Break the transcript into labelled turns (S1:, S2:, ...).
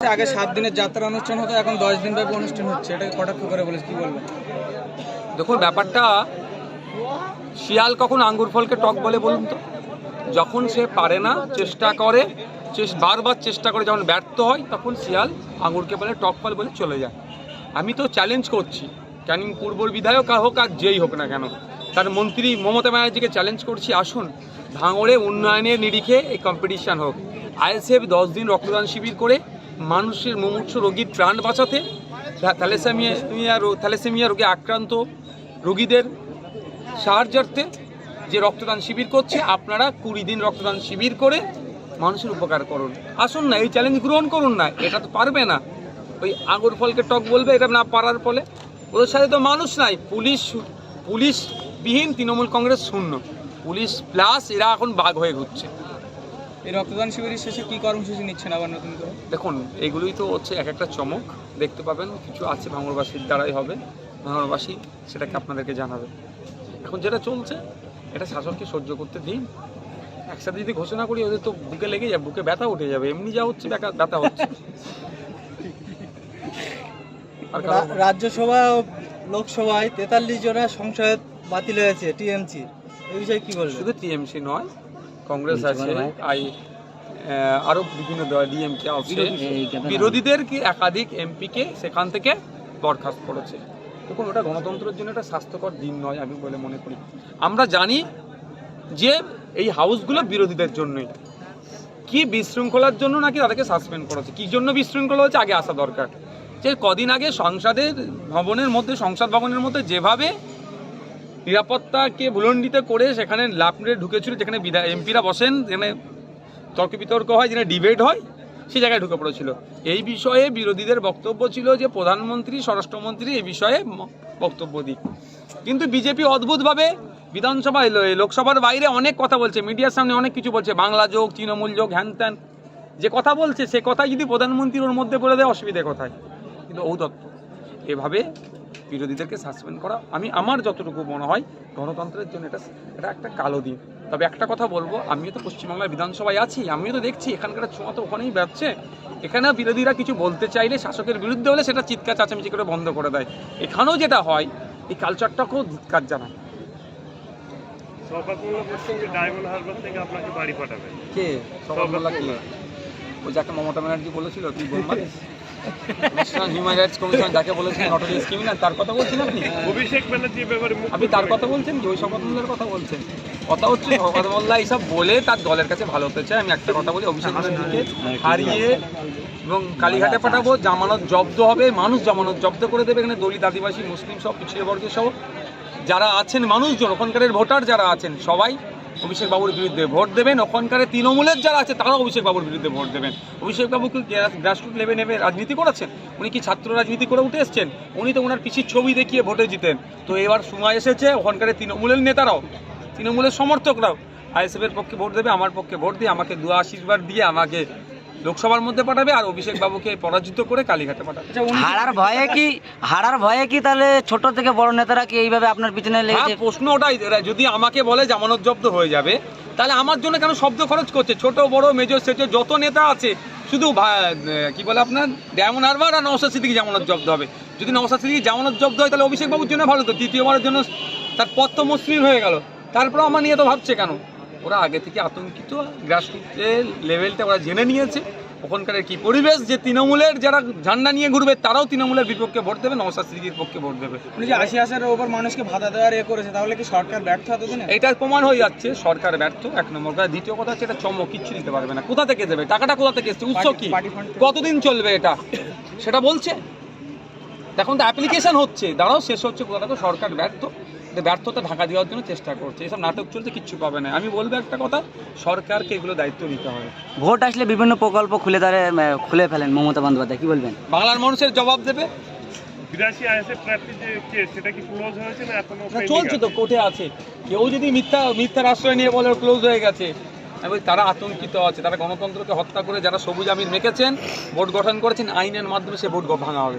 S1: আগে 7 দিনের যাত্রা অনুষ্ঠান হতো, এখন 10 দিন ব্যাপী অনুষ্ঠান হচ্ছে, এটাকে কটাক্ষ করে বলেছে, কি বলবেন?
S2: দেখুন, ব্যাপারটা শিয়াল কখন আঙ্গুর ফলকে টক বলে বলুন তো? যখন সে পারে না, চেষ্টা করে, বারবার চেষ্টা করে, যখন ব্যর্থ হয় তখন শিয়াল আঙ্গুরকে বলে টক ফল বলে চলে যায়। আমি তো চ্যালেঞ্জ করছি, ক্যানিং পূর্বর বিধায়ক হোক আর যেই হোক না কেন, তার মন্ত্রী মমতা ব্যানার্জিকে চ্যালেঞ্জ করছি, আসুন ভাঙড়ে উন্নয়নের নিরিখে এই কম্পিটিশান হোক। আইএসএফ 10 দিন রক্তদান শিবির করে মানুষের মুমূর্ষ রোগীর প্রাণ বাঁচাতে, থ্যালাসেমিয়া রোগে আক্রান্ত রোগীদের সাহায্যার্থে যে রক্তদান শিবির করছে, আপনারা 20 দিন রক্তদান শিবির করে মানুষের উপকার করুন। আসুন না, এই চ্যালেঞ্জ গ্রহণ করুন না। এটা তো পারবে না, ওই আঙুর ফলকে টক বলবে, এটা না পারার ফলে। ওদের সাথে তো মানুষ নাই, পুলিশবিহীন তৃণমূল কংগ্রেস শূন্য, পুলিশ প্লাস এরা এখন বাঘ হয়ে ঘুরছে।
S1: এই রক্তদান শিবিরের শেষে কি কর্মসূচি নিচ্ছেন আবার নতুন করে?
S2: দেখুন, এগুলোই তো হচ্ছে এক একটা চমক, দেখতে পাবেন। কিছু আছে ভাঙড়বাসীর দ্বারাই হবে, ভাঙড়বাসী সেটাকে আপনাদেরকে জানাবে। এখন যেটা চলছে এটা শাসককে সহ্য করতে দিন। একসাথে যদি ঘোষণা করি, ওদের তো বুকে লেগে যাবে, বুকে ব্যথা উঠে যাবে। এমনি যা হচ্ছে ব্যথা হচ্ছে।
S3: রাজ্যসভা ও লোকসভায় 43 জনের সংসদ বাতিল হয়েছে টিএমসি, এই বিষয়ে কি বলবেন?
S2: শুধু টিএমসি নয়, কংগ্রেস আছে, আরও বিভিন্ন দল, ডিএমকে আছে, বিরোধীদের কি একাধিক এমপিকে সেখান থেকে বরখাস্ত করেছে। দেখুন, ওটা গণতন্ত্রের জন্য একটা স্বাস্থ্যকর দিন নয় আমি বলে মনে করি। আমরা জানি যে এই হাউসগুলো বিরোধীদের জন্যই, কি বিশৃঙ্খলার জন্য নাকি তাদেরকে সাসপেন্ড করেছে। কী জন্য বিশৃঙ্খলা হচ্ছে আগে আসা দরকার। যে কদিন আগে সংসদ ভবনের মধ্যে যেভাবে নিরাপত্তাকে ভুলণ্ডিত করে সেখানে লাফড়ে ঢুকেছিল, যেখানে এমপিরা বসেন, যেখানে তর্ক বিতর্ক হয়, যেখানে ডিবেট হয়, সেই জায়গায় ঢুকে পড়েছিল। এই বিষয়ে বিরোধীদের বক্তব্য ছিল যে প্রধানমন্ত্রী, স্বরাষ্ট্রমন্ত্রী এই বিষয়ে বক্তব্য দিক। কিন্তু বিজেপি অদ্ভুতভাবে বিধানসভায়, লোকসভার বাইরে অনেক কথা বলছে, মিডিয়ার সামনে অনেক কিছু বলছে, বাংলা যোগ, তৃণমূল যোগ, হ্যান ত্যান, যে কথা বলছে সে কথাই যদি প্রধানমন্ত্রীর ওর মধ্যে বলে দেয়, অসুবিধে কোথায়? কিন্তু ঔদত্ত এভাবে বিরোধীদেরকে সাসপেন্ড করা, আমার যতটুকু মনে হয় গণতন্ত্রের জন্য এটা একটা কালো দিন। তবে একটা কথা বলবো, আমিও তো পশ্চিমবাংলার বিধানসভায় আছি, আমিও তো দেখছি এখানকার ছোঁয়া তো ওখানেই যাচ্ছে। এখানেও বিরোধীরা কিছু বলতে চাইলে, শাসকের বিরুদ্ধে হলে সেটা চিৎকার চেঁচামেচি করে বন্ধ করে দেয়। এখানেও যেটা হয়, এই কালচারটাকেও ধিক্কার জানায়। কে সৌভাগ্য? কি ওই যাকে মমতা ব্যানার্জি বলেছিল তুই বলমাস, হিউম্যান রাইটস কমিশন যাকে বলেছেন নটোরিয়াস ক্রিমিনাল, তার কথা বলছেন আপনি? অভিষেক ব্যানার্জির ব্যাপারে আপনি তার কথা বলছেন কি? ওই শওকত মোল্লার কথা বলছেন? কথা হচ্ছে শওকত মোল্লা এইসব বলে তার দলের কাছে ভালো হতে চায়। আমি একটা কথা বলি, অভিষেক ব্যানার্জিকে হারিয়ে এবং কালীঘাটে পাঠাবো, জামানত জব্দ হবে, মানুষ জামানত জব্দ করে দেবে। এখানে দলিত, আদিবাসী, মুসলিম সব পিছিয়ে বর্গের সহ যারা আছেন মানুষজন, ওখানকারের ভোটার যারা আছেন সবাই অভিষেক বাবুর বিরুদ্ধে ভোট দেবেন। ওখানকার তৃণমূলের যারা আছে তারাও অভিষেক বাবুর বিরুদ্ধে ভোট দেবেন। অভিষেক বাবু কি গ্রাসরুট লেভেলে রাজনীতি করেছেন? উনি কি ছাত্র রাজনীতি করে উঠে এসছেন? উনি তো ওনার পিসির ছবি দেখিয়ে ভোটে জিতেন। তো এবার সময় এসেছে ওখানকার তৃণমূলের নেতারাও, তৃণমূলের সমর্থকরাও আইএসএফের পক্ষে ভোট দেবে, আমার পক্ষে ভোট দিয়ে আমাকে দোয়া আশীর্বাদ দিয়ে আমাকে লোকসভার মধ্যে পাঠাবে, আর অভিষেক বাবুকে পরাজিত করে কালীঘাটে পাঠাবে।
S3: হারার ভয়ে কি তাহলে ছোট থেকে বড় নেতারা কি এইভাবে আপনার পিছনে লেগেছে?
S2: প্রশ্ন ওটাই, যদি আমাকে বলে জামানত জব্দ হয়ে যাবে, তাহলে আমার জন্য কেন শব্দ খরচ করছে? ছোট বড় মেজর সেজর যত নেতা আছে, শুধু কি বলে আপনার ডায়মন্ড হারবার আর নওশাদ সিদ্দিকী জামানত জব্দ হবে। যদি নওশাদ সিদ্দিকী জামানত জব্দ হয় তাহলে অভিষেক বাবুর জন্য ভালো, তো তৃতীয়বারের জন্য তার পথ তো মসৃণ হয়ে গেল। তারপরে আমার নিয়ে তো ভাবছে কেন? ওরা আগে থেকে আতঙ্কিত, গ্রাসরুটের লেভেলটা ওরা জেনে নিয়েছে ওখানকার কি পরিবেশ, যে তৃণমূলের যারা ঝান্ডা নিয়ে ঘুরবে তারাও তৃণমূলের বিপক্ষে ভোট দেবে, নওশাদ সিদ্দিকীর পক্ষে ভোট দেবে।
S1: উনি যে 80,000-এর ওপর মানুষকে ভাতা দেওয়ার করেছে, তাহলে কি সরকার ব্যর্থ হতে দিনে?
S2: এটা প্রমাণ হয়ে যাচ্ছে সরকার ব্যর্থ, এক নম্বর কথা। দ্বিতীয় কথা হচ্ছে এটা চমক, কিচ্ছু দিতে পারবে না। কোথা থেকে দেবে টাকাটা? কোথা থেকে এসছে? উৎস কি? কতদিন চলবে এটা? সেটা বলছে। এখন তো অ্যাপ্লিকেশন হচ্ছে, দাঁড়াও শেষ হচ্ছে। কোথা থেকে? সরকার ব্যর্থতা ঢাকা দেওয়ার জন্য চেষ্টা করছে। এসব নাটক চলছে, কিচ্ছু পাবে না। আমি বলবো একটা কথা, সরকারকে এগুলো দায়িত্ব নিতে হবে।
S3: ভোট আসলে বিভিন্ন প্রকল্প খুলে ফেলেন মমতা বন্দ্যোপাধ্যায়, কি বলবেন?
S2: বাংলার মানুষের জবাব দেবে।
S4: 82 আইএসএফ প্রার্থী যে কেস, সেটা কি ক্লোজ হয়েছে না এখনো
S2: চলছে? তো কোর্টে আছে। কেউ যদি মিথ্যার আশ্রয় নিয়ে বলে ক্লোজ হয়ে গেছে, তারা আতঙ্কিত আছে। তারা গণতন্ত্রকে হত্যা করে যারা সবুজ আমির মেখেছেন, ভোট গঠন করেছেন, আইনের মাধ্যমে সে ভোট ভাঙা হবে।